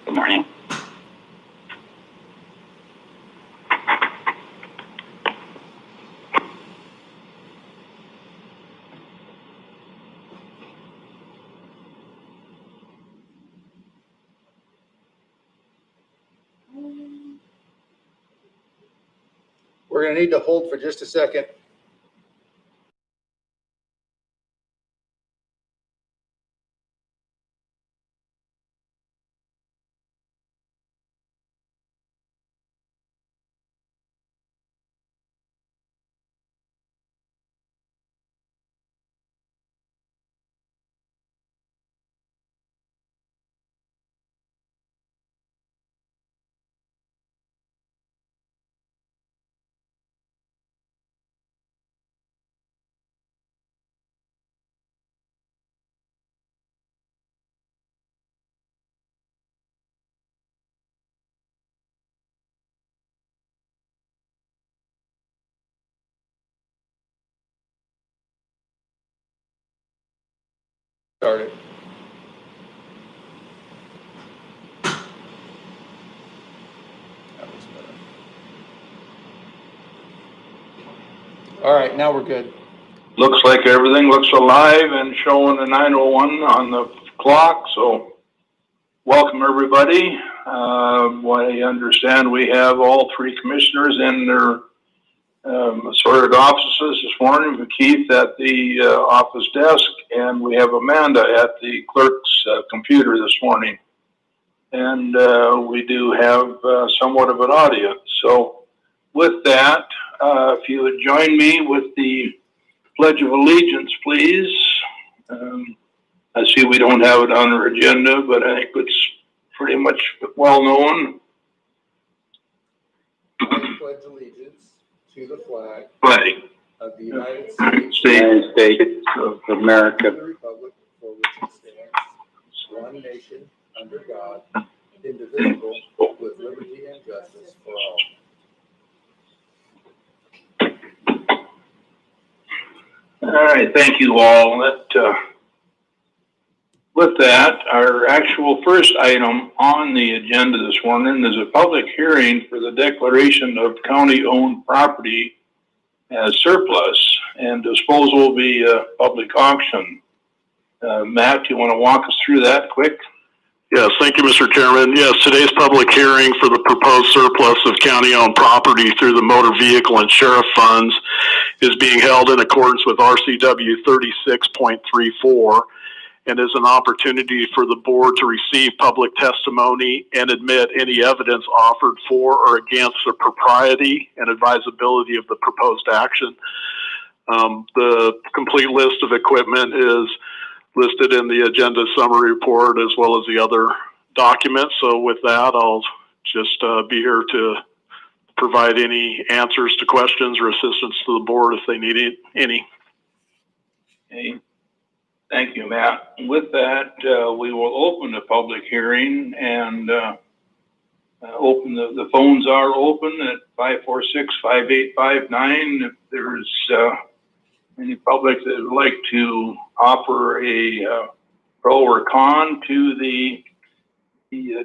Good morning. We're going to need to hold for just a second. Started. All right, now we're good. Looks like everything looks alive and showing a 9:01 on the clock, so welcome everybody. I understand we have all three commissioners in their assorted offices this morning. Keith at the office desk, and we have Amanda at the clerk's computer this morning. And we do have somewhat of an audience. So with that, if you would join me with the Pledge of Allegiance, please. I see we don't have it on our agenda, but I think it's pretty much well known. I pledge allegiance to the flag of the United States of America, and the republic for which it stands, one nation, under God, indivisible, with liberty and justice for all. All right, thank you all. With that, our actual first item on the agenda this morning is a public hearing for the declaration of county-owned property as surplus, and disposal will be a public auction. Matt, you want to walk us through that quick? Yes, thank you, Mr. Chairman. Yes, today's public hearing for the proposed surplus of county-owned property through the motor vehicle and sheriff funds is being held in accordance with RCW 36.34 and is an opportunity for the board to receive public testimony and admit any evidence offered for or against the propriety and advisability of the proposed action. The complete list of equipment is listed in the agenda summary report as well as the other documents. So with that, I'll just be here to provide any answers to questions or assistance to the board if they need any. Okay. Thank you, Matt. With that, we will open the public hearing and open the phones are open at 546-5859. If there's any public that would like to offer a pro or con to the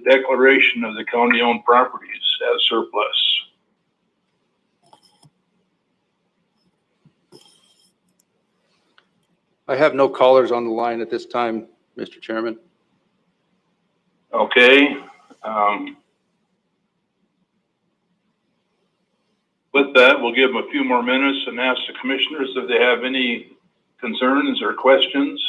declaration of the county-owned properties as surplus. I have no callers on the line at this time, Mr. Chairman. Okay. With that, we'll give them a few more minutes and ask the commissioners if they have any concerns or questions.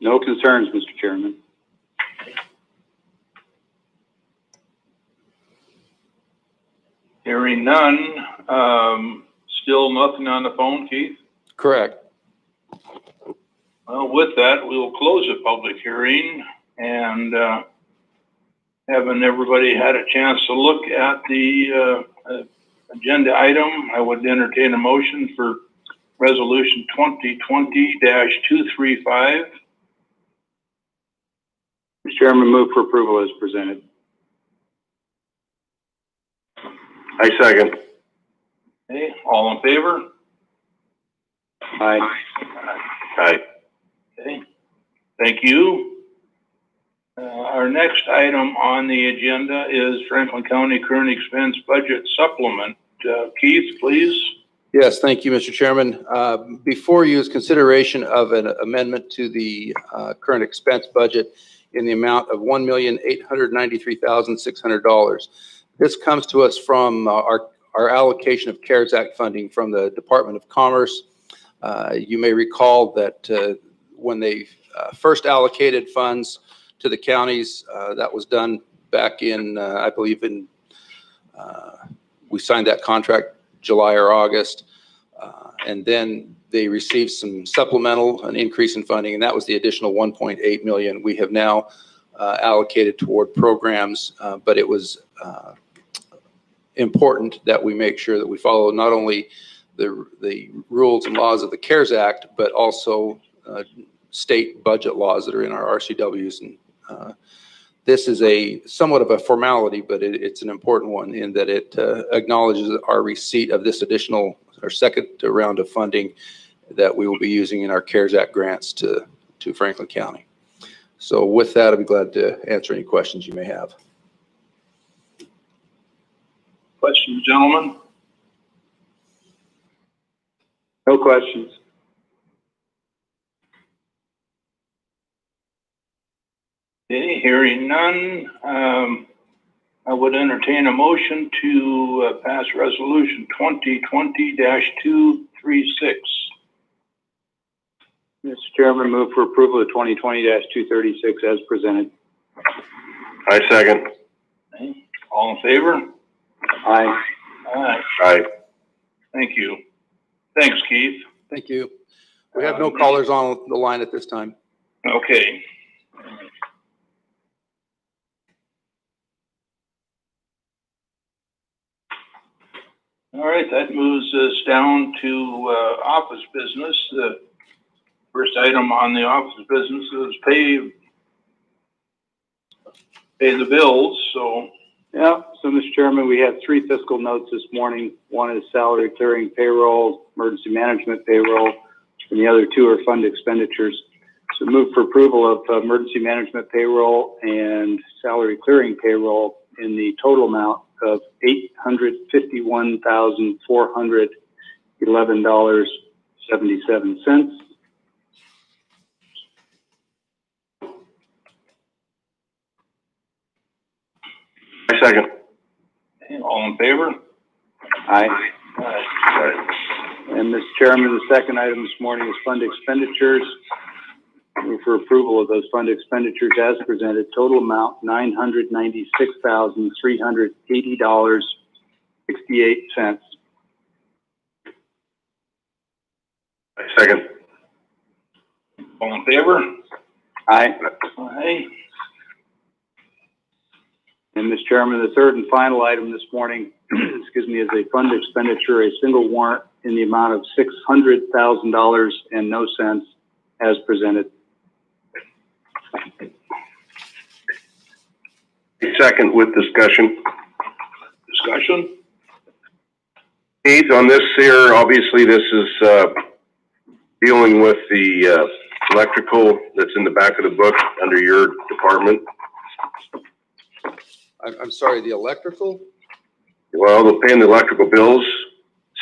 no concerns, Mr. Chairman. Hearing none. Still nothing on the phone, Keith? Correct. Well, with that, we will close the public hearing, and having everybody had a chance to look at the agenda item, I would entertain a motion for resolution 2020-235. Mr. Chairman, move for approval as presented. I second. Okay, all in favor? Aye. Aye. Okay, thank you. Our next item on the agenda is Franklin County Current Expense Budget Supplement. Keith, please. Yes, thank you, Mr. Chairman. Before you is consideration of an amendment to the current expense budget in the amount of $1,893,600. This comes to us from our allocation of CARES Act funding from the Department of Commerce. You may recall that when they first allocated funds to the counties, that was done back in, I believe we signed that contract July or August. And then they received some supplemental, an increase in funding, and that was the additional 1.8 million we have now allocated toward programs. But it was important that we make sure that we follow not only the rules and laws of the CARES Act, but also state budget laws that are in our RCWs. And this is somewhat of a formality, but it's an important one in that it acknowledges our receipt of this additional, our second round of funding that we will be using in our CARES Act grants to Franklin County. So with that, I'd be glad to answer any questions you may have. Questions, gentlemen? No questions. Okay, hearing none, I would entertain a motion to pass resolution 2020-236. Mr. Chairman, move for approval of 2020-236 as presented. I second. Okay. All in favor? Aye. Aye. Aye. Thank you. Thanks, Keith. Thank you. We have no callers on the line at this time. Okay. All right, that moves us down to office business. The first item on the office business is pay the bills. So, Yeah, so Mr. Chairman, we have three fiscal notes this morning. One is salary clearing payroll, emergency management payroll, and the other two are fund expenditures. So move for approval of emergency management payroll and salary clearing payroll in the total amount of $851,411.77. I second. okay, all in favor? Aye. Aye. And Mr. Chairman, the second item this morning is fund expenditures. Move for approval of those fund expenditures as presented. Total amount $996,380.68. I second. All in favor? Aye. Aye. And Mr. Chairman, the third and final item this morning, excuse me, is a fund expenditure, a single warrant in the amount of $600,000 and no cents as presented. Second with discussion. Discussion? Keith, on this here, obviously this is dealing with the electrical that's in the back of the book under your department. I'm sorry, the electrical? Well, they're paying the electrical bills,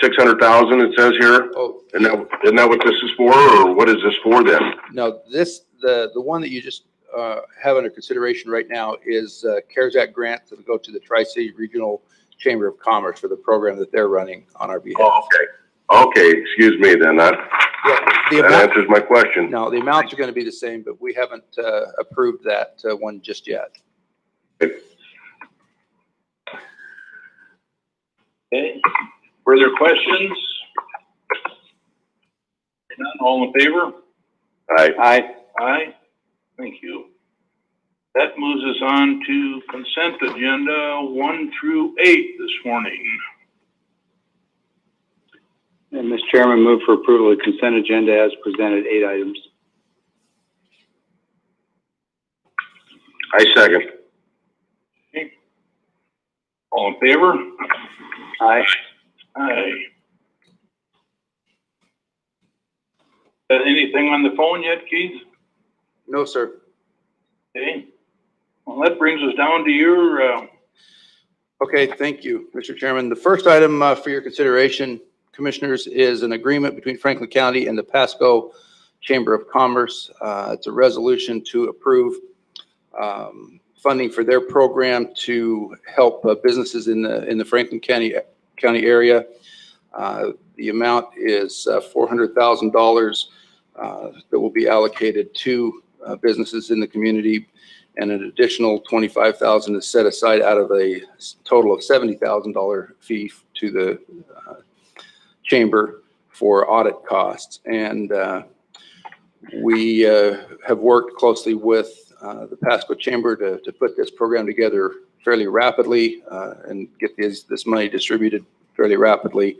600,000 it says here. Oh, Isn't that what this is for, or what is this for then? no, the one that you just have under consideration right now is CARES Act grant that will go to the Tri-City Regional Chamber of Commerce for the program that they're running on our behalf. Oh, okay. Okay, excuse me then. That answers my question. No, the amounts are going to be the same, but we haven't approved that one just yet. Okay. Further questions? None. All in favor? Aye. Aye. Aye. Thank you. That moves us on to consent agenda 1 through 8 this morning. And Mr. Chairman, move for approval of consent agenda as presented, 8 items. I second. Okay. All in favor? Aye. Aye. Anything on the phone yet, Keith? No, sir. Okay. Well, that brings us down to your, Okay, thank you, Mr. Chairman. The first item for your consideration, Commissioners, is an agreement between Franklin County and the Pasco Chamber of Commerce. It's a resolution to approve funding for their program to help businesses in the Franklin County area. The amount is $400,000 that will be allocated to businesses in the community, and an additional $25,000 is set aside out of a total of $70,000 fee to the chamber for audit costs. And we have worked closely with the Pasco Chamber to put this program together fairly rapidly and get this money distributed fairly rapidly.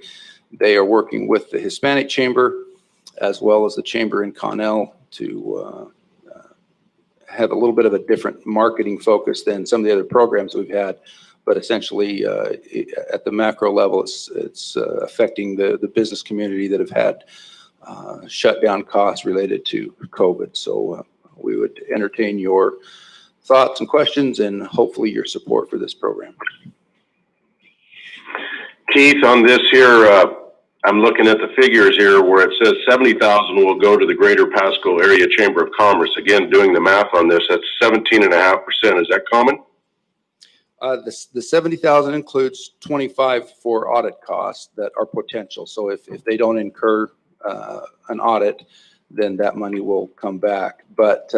They are working with the Hispanic Chamber as well as the Chamber in Connell to have a little bit of a different marketing focus than some of the other programs we've had. But essentially, at the macro level, it's affecting the business community that have had shutdown costs related to COVID. So we would entertain your thoughts and questions and hopefully your support for this program. Keith, on this here, I'm looking at the figures here where it says 70,000 will go to the Greater Pasco Area Chamber of Commerce. Again, doing the math on this, that's 17.5%. Is that common? The 70,000 includes 25 for audit costs that are potential. So if they don't incur an audit, then that money will come back. But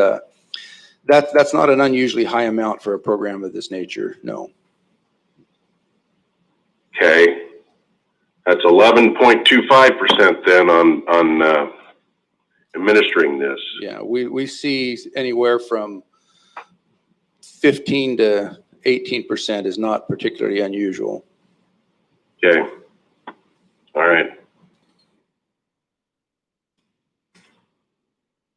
that's not an unusually high amount for a program of this nature. No. Okay. That's 11.25% then on administering this. Yeah, we see anywhere from 15 to 18% is not particularly unusual. Okay. All right.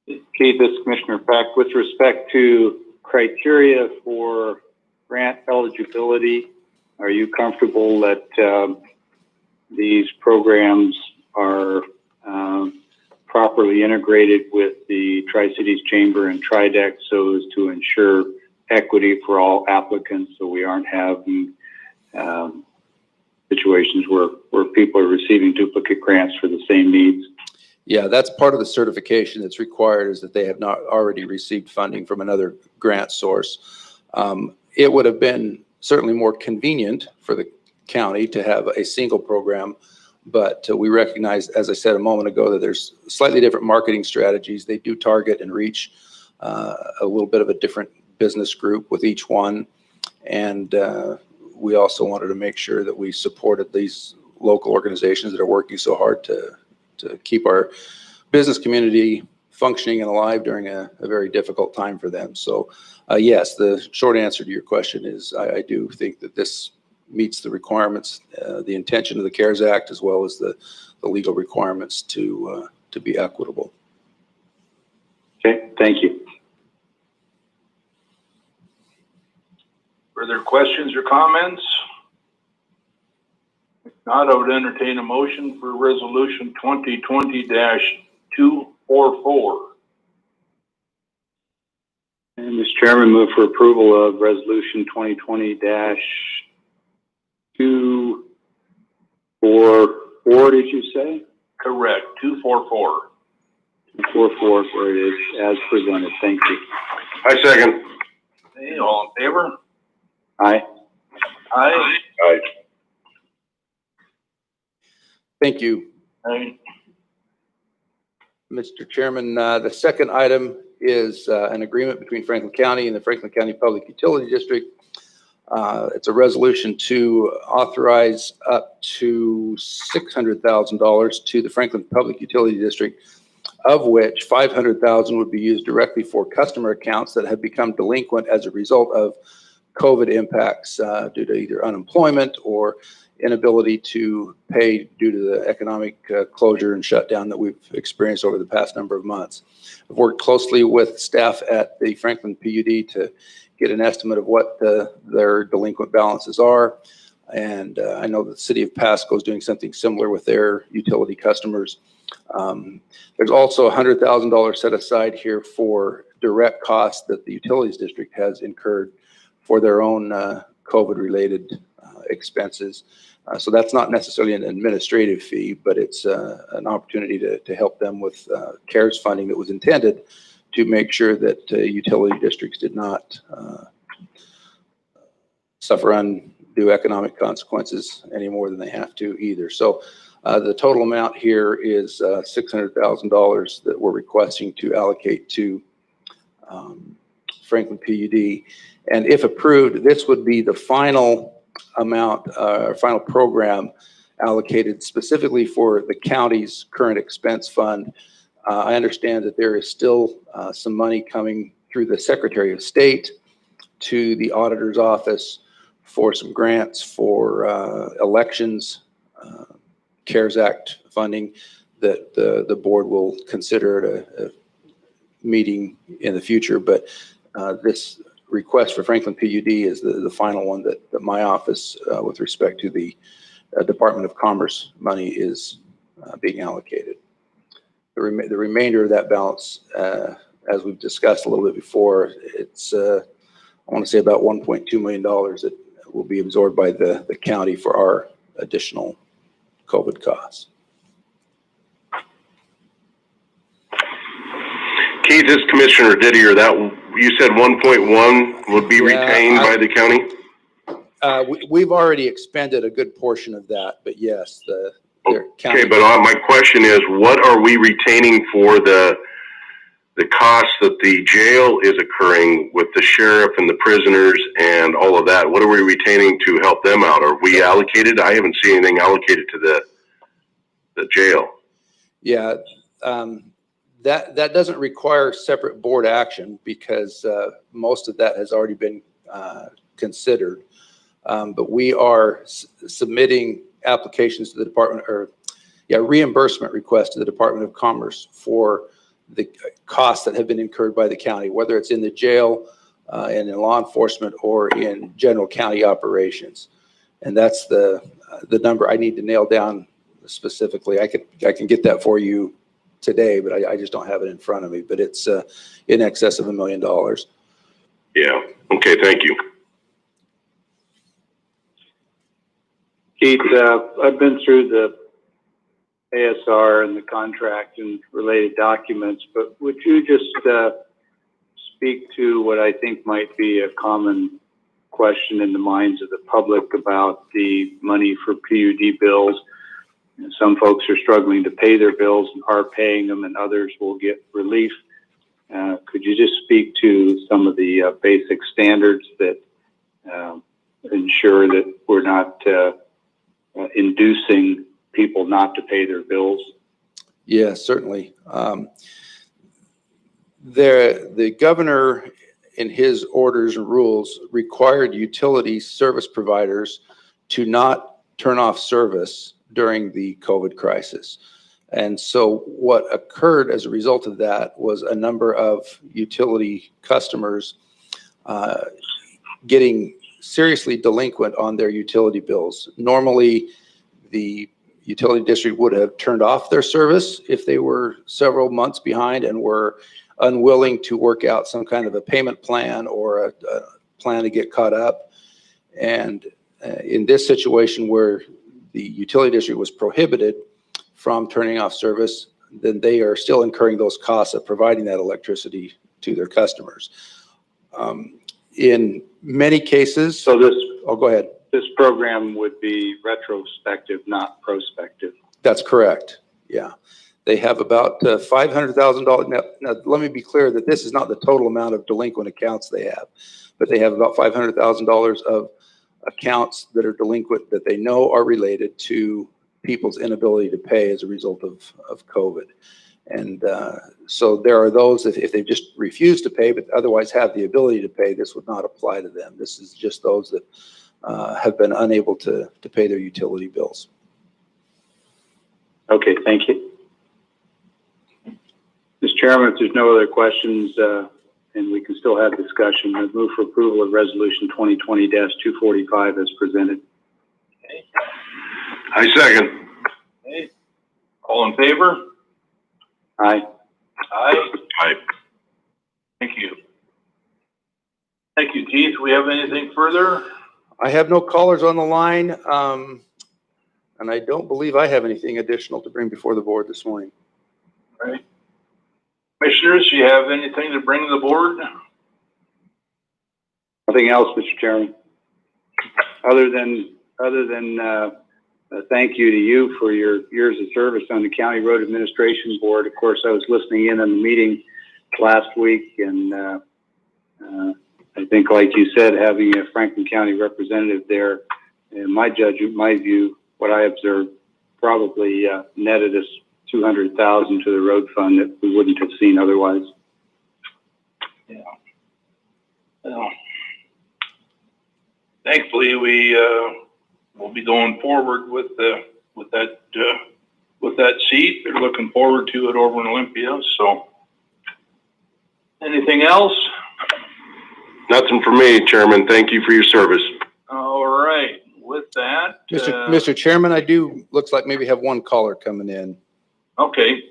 Keith, this is Commissioner Peck. With respect to criteria for grant eligibility, are you comfortable that these programs are properly integrated with the Tri-Cities Chamber and TriDeck so as to ensure equity for all applicants, so we aren't having situations where people are receiving duplicate grants for the same needs? Yeah, that's part of the certification that's required, is that they have not already received funding from another grant source. It would have been certainly more convenient for the county to have a single program, but we recognize, as I said a moment ago, that there's slightly different marketing strategies. They do target and reach a little bit of a different business group with each one, and we also wanted to make sure that we supported these local organizations that are working so hard to keep our business community functioning and alive during a very difficult time for them. So yes, the short answer to your question is I do think that this meets the requirements, the intention of the CARES Act, as well as the legal requirements to be equitable. Okay, thank you. further questions or comments? If not, I would entertain a motion for resolution 2020-244. And Mr. Chairman, move for approval of resolution 2020-244, did you say? Correct, 244. 244 where it is as presented. Thank you. I second. Okay, all in favor? Aye. Aye. Aye. Thank you, Aye. Mr. Chairman. The second item is an agreement between Franklin County and the Franklin County Public Utility District. It's a resolution to authorize up to $600,000 to the Franklin Public Utility District, of which $500,000 would be used directly for customer accounts that have become delinquent as a result of COVID impacts due to either unemployment or inability to pay due to the economic closure and shutdown that we've experienced over the past number of months. I've worked closely with staff at the Franklin PUD to get an estimate of what their delinquent balances are. And I know the city of Pasco is doing something similar with their utility customers. There's also $100,000 set aside here for direct costs that the utilities district has incurred for their own COVID-related expenses. So that's not necessarily an administrative fee, but it's an opportunity to help them with CARES funding that was intended to make sure that utility districts did not suffer undue economic consequences any more than they have to either. So the total amount here is $600,000 that we're requesting to allocate to Franklin PUD. And if approved, this would be the final amount, final program allocated specifically for the county's current expense fund. I understand that there is still some money coming through the Secretary of State to the auditor's office for some grants for elections, CARES Act funding that the board will consider at a meeting in the future. But this request for Franklin PUD is the final one that my office, with respect to the Department of Commerce money, is being allocated. The remainder of that balance, as we've discussed a little bit before, it's I want to say about $1.2 million that will be absorbed by the county for our additional COVID costs. Keith, this Commissioner Didier, that you said 1.1 would be retained by the county? We've already expended a good portion of that, but yes, county. Okay, but my question is, what are we retaining for the costs that the jail is occurring with the sheriff and the prisoners and all of that? What are we retaining to help them out? Are we allocated? I haven't seen anything allocated to the jail. Yeah, that doesn't require separate board action because most of that has already been considered. But we are submitting applications to the department, reimbursement requests to the Department of Commerce for the costs that have been incurred by the county, whether it's in the jail and in law enforcement or in general county operations. And that's the number I need to nail down specifically. I can get that for you today, but I just don't have it in front of me. But it's in excess of $1 million. Yeah. Okay. Thank you. Keith, I've been through the ASR and the contract and related documents, but would you just speak to what I think might be a common question in the minds of the public about the money for PUD bills? Some folks are struggling to pay their bills and are paying them, and others will get relief. Could you just speak to some of the basic standards that ensure that we're not inducing people not to pay their bills? Yeah, certainly. The governor, in his orders and rules, required utility service providers to not turn off service during the COVID crisis. And so what occurred as a result of that was a number of utility customers getting seriously delinquent on their utility bills. Normally, the utility district would have turned off their service if they were several months behind and were unwilling to work out some kind of a payment plan or a plan to get caught up. And in this situation where the utility district was prohibited from turning off service, then they are still incurring those costs of providing that electricity to their customers. In many cases, So this go ahead. This program would be retrospective, not prospective. That's correct. Yeah. They have about $500,000. Now, let me be clear that this is not the total amount of delinquent accounts they have, but they have about $500,000 of accounts that are delinquent that they know are related to people's inability to pay as a result of COVID. And so there are those, if they just refuse to pay, but otherwise have the ability to pay, this would not apply to them. This is just those that have been unable to pay their utility bills. Okay, thank you. Mr. Chairman, if there's no other questions, and we can still have discussion, I move for approval of Resolution 2020-245 as presented. I second. Okay. All in favor? Aye. Aye. Aye. Thank you. Thank you, Keith. We have anything further? I have no callers on the line, and I don't believe I have anything additional to bring before the board this morning. All right. Commissioners, you have anything to bring to the board? Nothing else, Mr. Chairman. Other than a thank you to you for your years of service on the County Road Administration Board. Of course, I was listening in on the meeting last week, and I think, like you said, having a Franklin County representative there, in my judgment, my view, what I observed, probably netted us $200,000 to the road fund that we wouldn't have seen otherwise. Yeah. Well, thankfully, we will be going forward with that seat. They're looking forward to it over in Olympia. So, anything else? Nothing for me, Chairman. Thank you for your service. All right. With that, Mr. Chairman, I do, looks like maybe have one caller coming in. okay.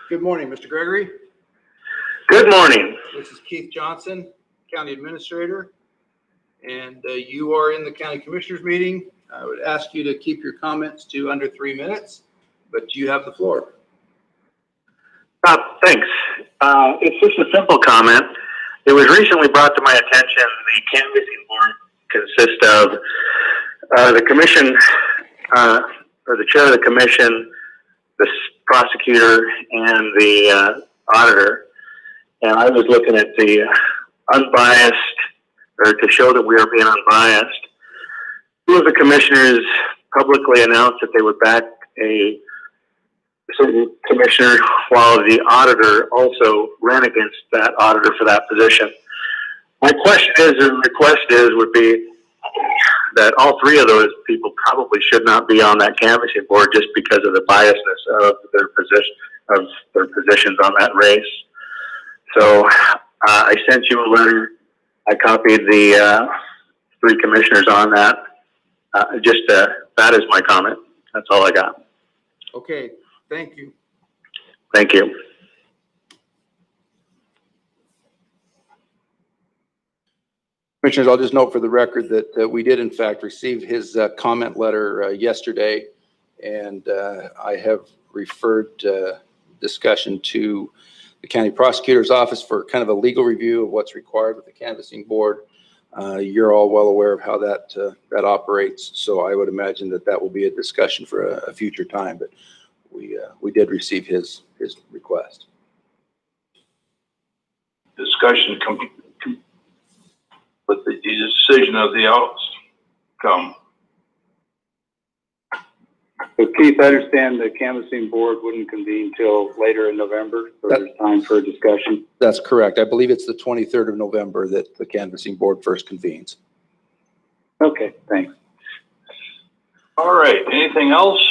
Good morning, Mr. Gregory. Good morning. This is Keith Johnson, County Administrator, and you are in the County Commissioners meeting. I would ask you to keep your comments to under 3 minutes, but you have the floor. Thanks. It's just a simple comment. It was recently brought to my attention the canvassing board consists of the commission, or the chair of the commission, the prosecutor, and the auditor. And I was looking at the unbiased, or to show that we are being unbiased. Two of the commissioners publicly announced that they would back a certain commissioner, while the auditor also ran against that auditor for that position. My question is, or request is, would be that all three of those people probably should not be on that canvassing board just because of the biasness of their positions on that race. So I sent you a letter. I copied the three commissioners on that. That is my comment. That's all I got. Okay, thank you. Thank you. Commissioners, I'll just note for the record that we did in fact receive his comment letter yesterday, and I have referred discussion to the county prosecutor's office for kind of a legal review of what's required with the canvassing board. You're all well aware of how that operates, so I would imagine that will be a discussion for a future time, but we did receive his request. Discussion with the decision of the outcome. So Keith, I understand the canvassing board wouldn't convene till later in November, so there's time for a discussion. That's correct. I believe it's the 23rd of November that the canvassing board first convenes. Okay, thanks. All right. Anything else?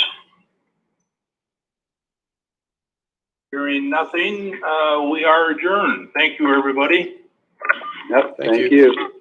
Hearing nothing, we are adjourned. Thank you, everybody. Yep, Thank thank you. you.